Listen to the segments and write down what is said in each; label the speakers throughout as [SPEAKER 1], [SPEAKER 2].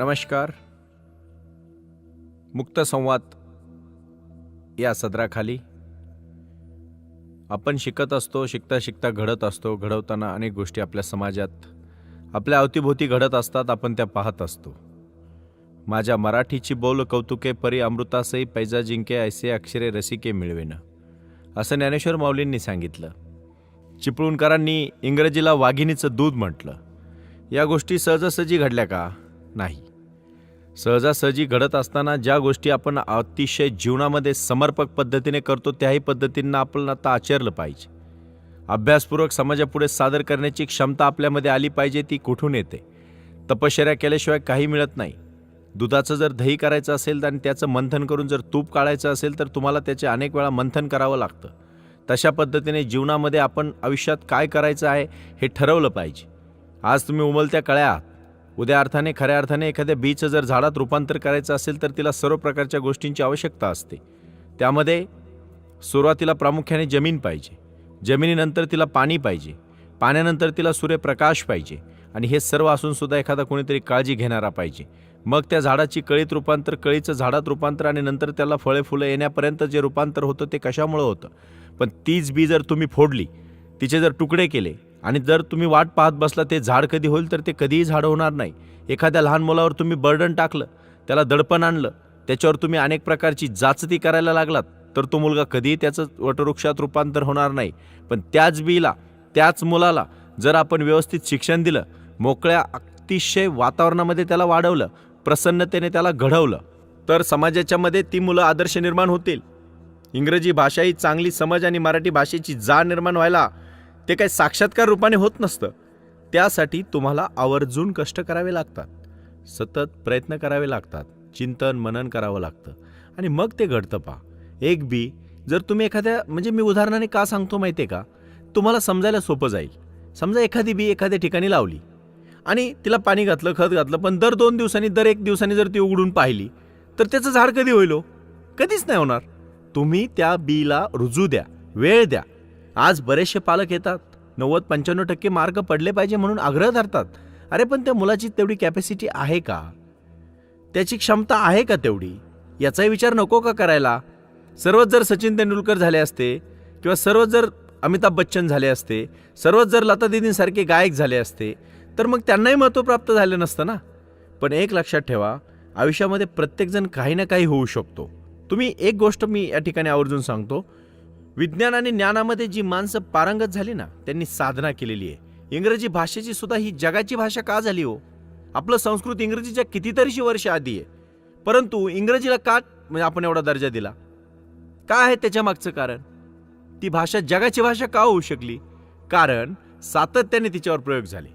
[SPEAKER 1] नमस्कार. मुक्त संवाद या सदराखाली आपण शिकत असतो, शिकता शिकता घडत असतो. घडवताना अनेक गोष्टी आपल्या समाजात आपल्या अवतीभोवती घडत असतात, आपण त्या पाहत असतो. माझ्या मराठीची बोल कौतुके परी अमृतासई पैजा जिंके ऐसे अक्षरे रसिके मिळवेन, असं ज्ञानेश्वर माऊलींनी सांगितलं. चिपळूणकरांनी इंग्रजीला वाघिणीचं दूध म्हटलं. या गोष्टी सहजासहजी घडल्या का? नाही. सहजासहजी घडत असताना ज्या गोष्टी आपण अतिशय जीवनामध्ये समर्पक पद्धतीने करतो त्याही पद्धतींना आपण आता आचरलं पाहिजे. अभ्यासपूर्वक समाजापुढे सादर करण्याची क्षमता आपल्यामध्ये आली पाहिजे. ती कुठून येते? तपश्चर्या केल्याशिवाय काही मिळत नाही. दुधाचं जर दही करायचं असेल आणि त्याचं मंथन करून जर तूप काढायचं असेल तर तुम्हाला त्याचे अनेक वेळा मंथन करावं लागतं. तशा पद्धतीने जीवनामध्ये आपण आयुष्यात काय करायचं आहे हे ठरवलं पाहिजे. आज तुम्ही उमलत्या कळ्या आहात, उद्या अर्थाने खऱ्या अर्थाने एखाद्या बीचं जर झाडात रूपांतर करायचं असेल तर तिला सर्व प्रकारच्या गोष्टींची आवश्यकता असते. त्यामध्ये सुरुवातीला प्रामुख्याने जमीन पाहिजे, जमिनीनंतर तिला पाणी पाहिजे, पाण्यानंतर तिला सूर्यप्रकाश पाहिजे आणि हे सर्व असून सुद्धा एखादा कोणीतरी काळजी घेणारा पाहिजे. मग त्या झाडाची कळीत रूपांतर, कळीचं झाडात रूपांतर आणि नंतर त्याला फळे फुलं येण्यापर्यंत जे रूपांतर होतं ते कशामुळं होतं? पण तीच बी जर तुम्ही फोडली, तिचे जर तुकडे केले आणि जर तुम्ही वाट पाहत बसला ते झाड कधी होईल तर ते कधीही झाड होणार नाही. एखाद्या लहान मुलावर तुम्ही बर्डन टाकलं, त्याला दडपण आणलं, त्याच्यावर तुम्ही अनेक प्रकारची जाचती करायला लागलात तर तो मुलगा कधीही त्याचं वटवृक्षात रूपांतर होणार नाही. पण त्याच बीला, त्याच मुलाला जर आपण व्यवस्थित शिक्षण दिलं, मोकळ्या अतिशय वातावरणामध्ये त्याला वाढवलं, प्रसन्नतेने त्याला घडवलं तर समाजाच्या मध्ये ती मुलं आदर्श निर्माण होतील. इंग्रजी भाषा ही चांगली समज आणि मराठी भाषेची जाण निर्माण व्हायला ते काही साक्षात्कार रूपाने होत नसतं. त्यासाठी तुम्हाला आवर्जून कष्ट करावे लागतात, सतत प्रयत्न करावे लागतात, चिंतन मनन करावं लागतं आणि मग ते घडतं. पहा, एक बी जर तुम्ही एखाद्या, म्हणजे मी उदाहरणाने का सांगतो माहिती आहे का, तुम्हाला समजायला सोपं जाईल. समजा एखादी बी एखाद्या ठिकाणी लावली आणि तिला पाणी घातलं, खत घातलं, पण दर 2 दिवसांनी, दर 1 दिवसांनी जर ती उघडून पाहिली तर त्याचं झाड कधी होईल? कधीच नाही होणार. तुम्ही त्या बीला रुजू द्या, वेळ द्या. आज बरेचसे पालक येतात, 90-95% मार्क पडले पाहिजे म्हणून आग्रह धरतात. अरे पण त्या मुलाची तेवढी कॅपॅसिटी आहे का? त्याची क्षमता आहे का तेवढी? याचाही विचार नको का करायला? सर्वच जर सचिन तेंडुलकर झाले असते किंवा सर्वच जर अमिताभ बच्चन झाले असते, सर्वच जर लता दीदींसारखे गायक झाले असते तर मग त्यांनाही महत्त्व प्राप्त झालं नसतं ना. पण एक लक्षात ठेवा, आयुष्यामध्ये प्रत्येकजण काही ना काही होऊ शकतो. तुम्ही एक गोष्ट मी या ठिकाणी आवर्जून सांगतो, विज्ञान आणि ज्ञानामध्ये जी माणसं पारंगत झाली ना, त्यांनी साधना केलेली आहे. इंग्रजी भाषेची सुद्धा ही जगाची भाषा का झाली हो? आपलं संस्कृत इंग्रजीच्या कितीतरीशी वर्ष आधी आहे, परंतु इंग्रजीला का म्हणजे आपण एवढा दर्जा दिला? काय आहे त्याच्या मागचं कारण? ती भाषा जगाची भाषा का होऊ शकली? कारण सातत्याने तिच्यावर प्रयोग झाले.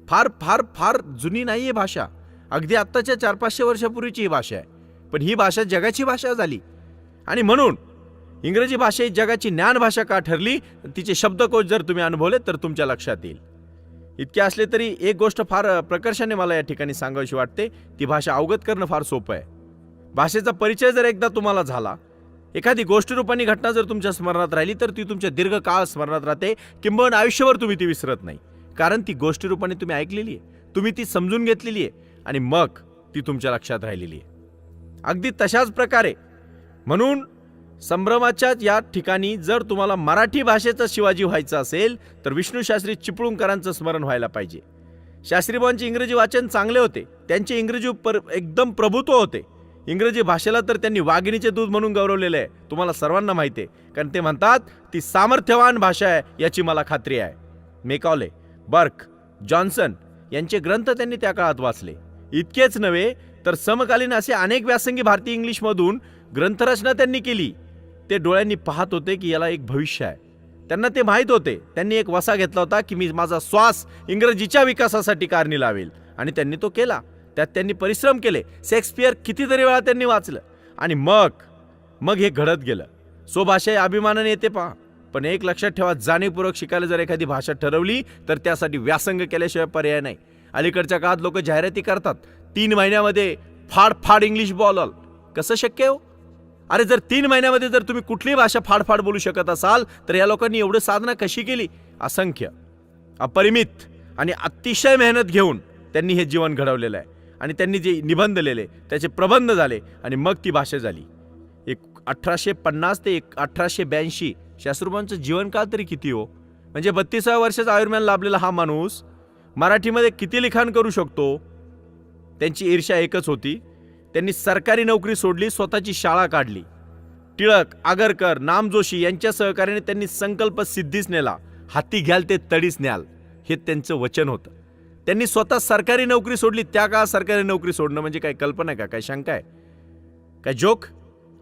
[SPEAKER 1] फार फार फार जुनी नाहीये भाषा, अगदी आत्ताच्या 400-500 वर्षापूर्वीची ही भाषा आहे, पण ही भाषा जगाची भाषा झाली. आणि म्हणून इंग्रजी भाषा ही जगाची ज्ञान भाषा का ठरली? तिचे शब्दकोश जर तुम्ही अनुभवले तर तुमच्या लक्षात येईल. इतके असले तरी एक गोष्ट फार प्रकर्षाने मला या ठिकाणी सांगावीशी वाटते, ती भाषा अवगत करणं फार सोपं आहे. भाषेचा परिचय जर एकदा तुम्हाला झाला, एखादी गोष्टीरूपाने घटना जर तुमच्या स्मरणात राहिली तर ती तुमच्या दीर्घकाळ स्मरणात राहते, किंबहुना आयुष्यभर तुम्ही ती विसरत नाही. कारण ती गोष्टीरूपाने तुम्ही ऐकलेली आहे, तुम्ही ती समजून घेतलेली आहे आणि मग ती तुमच्या लक्षात राहिलेली आहे. अगदी तशाच प्रकारे म्हणून संभ्रमाच्या या ठिकाणी जर तुम्हाला मराठी भाषेचा शिवाजी व्हायचा असेल तर विष्णू शास्त्री चिपळूणकरांचं स्मरण व्हायला पाहिजे. शास्त्रीबाबांचे इंग्रजी वाचन चांगले होते, त्यांचे इंग्रजी एकदम प्रभुत्व होते. इंग्रजी भाषेला तर त्यांनी वाघिणीचे दूध म्हणून गौरवलेलं आहे, तुम्हाला सर्वांना माहिती आहे. कारण ते म्हणतात ती सामर्थ्यवान भाषा आहे याची मला खात्री आहे. मेकॉले, बर्क, जॉन्सन यांचे ग्रंथ त्यांनी त्या काळात वाचले. इतकेच नव्हे तर समकालीन असे अनेक व्यासंगी भारतीय इंग्लिशमधून ग्रंथरचना त्यांनी केली. ते डोळ्यांनी पाहत होते की याला एक भविष्य आहे. त्यांना ते माहीत होते. त्यांनी एक वसा घेतला होता की मी माझा श्वास इंग्रजीच्या विकासासाठी कारणी लावेल आणि त्यांनी तो केला. त्यात त्यांनी परिश्रम केले. शेक्सपियर कितीतरी वेळा त्यांनी वाचलं आणि मग हे घडत गेलं. स्वभाषा अभिमानाने येते पहा, पण एक लक्षात ठेवा, जाणीवपूर्वक शिकायला जर एखादी भाषा ठरवली तर त्यासाठी व्यासंग केल्याशिवाय पर्याय नाही. अलीकडच्या काळात लोक जाहिराती करतात, 3 महिन्यामध्ये फाड इंग्लिश बोलाल. कसं शक्य हो? अरे जर 3 महिन्यामध्ये जर तुम्ही कुठलीही भाषा फाड बोलू शकत असाल तर या लोकांनी एवढी साधना कशी केली? असंख्य, अपरिमित आणि अतिशय मेहनत घेऊन त्यांनी हे जीवन घडवलेलं आहे. आणि त्यांनी जे निबंध लिहिले त्याचे प्रबंध झाले आणि मग ती भाषा झाली. 1850 ते 1882 शास्त्रीबाबांचं जीवनकाळ तरी किती हो. म्हणजे 32व्या वर्षाचा आयुर्मान लाभलेला हा माणूस मराठीमध्ये किती लिखाण करू शकतो. त्यांची ईर्ष्या एकच होती, त्यांनी सरकारी नोकरी सोडली, स्वतःची शाळा काढली. टिळक, आगरकर, नामजोशी यांच्या सहकार्याने त्यांनी संकल्प सिद्धीस नेला. हाती घ्याल ते तडीस न्याल हे त्यांचं वचन होतं. त्यांनी स्वतः सरकारी नोकरी सोडली. त्या काळात सरकारी नोकरी सोडणं म्हणजे काय कल्पना आहे का, काय शंका आहे, काय जोक?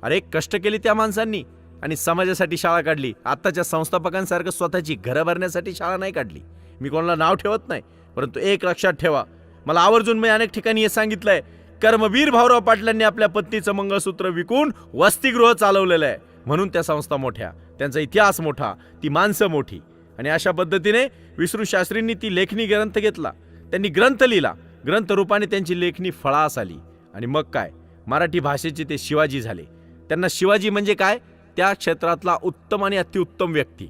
[SPEAKER 1] अरे कष्ट केली त्या माणसांनी आणि समाजासाठी शाळा काढली. आत्ताच्या संस्थापकांसारखं स्वतःची घरं भरण्यासाठी शाळा नाही काढली. मी कोणाला नाव ठेवत नाही, परंतु एक लक्षात ठेवा, मला आवर्जून मी अनेक ठिकाणी हे सांगितलंय, कर्मवीर भाऊराव पाटलांनी आपल्या पत्नीचं मंगळसूत्र विकून वसतिगृह चालवलेलं आहे. म्हणून त्या संस्था मोठ्या, त्यांचा इतिहास मोठा, ती माणसं मोठी. आणि अशा पद्धतीने विष्णू शास्त्रींनी ती लेखनी ग्रंथ घेतला, त्यांनी ग्रंथ लिहिला, ग्रंथ रूपाने त्यांची लेखनी फळास आली. आणि मग काय, मराठी भाषेचे ते शिवाजी झाले. त्यांना शिवाजी म्हणजे काय, त्या क्षेत्रातला उत्तम आणि अतिउत्तम व्यक्ती.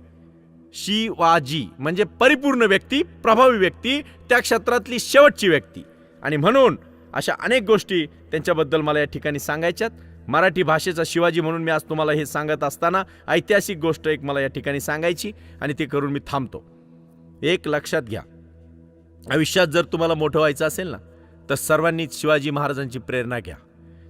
[SPEAKER 1] शिवाजी म्हणजे परिपूर्ण व्यक्ती, प्रभावी व्यक्ती, त्या क्षेत्रातली शेवटची व्यक्ती. आणि म्हणून अशा अनेक गोष्टी त्यांच्याबद्दल मला या ठिकाणी सांगायच्यात. मराठी भाषेचा शिवाजी म्हणून मी आज तुम्हाला हे सांगत असताना ऐतिहासिक गोष्ट एक मला या ठिकाणी सांगायची आणि ते करून मी थांबतो. एक लक्षात घ्या, आयुष्यात जर तुम्हाला मोठं व्हायचं असेल ना, तर सर्वांनीच शिवाजी महाराजांची प्रेरणा घ्या.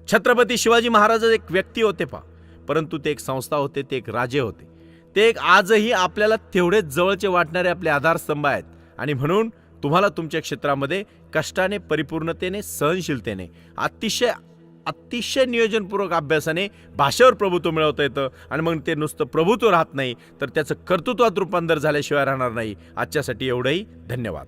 [SPEAKER 1] छत्रपती शिवाजी महाराज एक व्यक्ती होते पहा, परंतु ते एक संस्था होते, ते एक राजे होते. ते एक आजही आपल्याला तेवढेच जवळचे वाटणारे आपले आधारस्तंभ आहेत. आणि म्हणून तुम्हाला तुमच्या क्षेत्रामध्ये कष्टाने, परिपूर्णतेने, सहनशीलतेने, अतिशय नियोजनपूर्वक अभ्यासाने भाषेवर प्रभुत्व मिळवता येतं. आणि मग ते नुसतं प्रभुत्व राहत नाही, तर त्याचं कर्तृत्वात रूपांतर झाल्याशिवाय राहणार नाही. आजच्यासाठी एवढंही. धन्यवाद.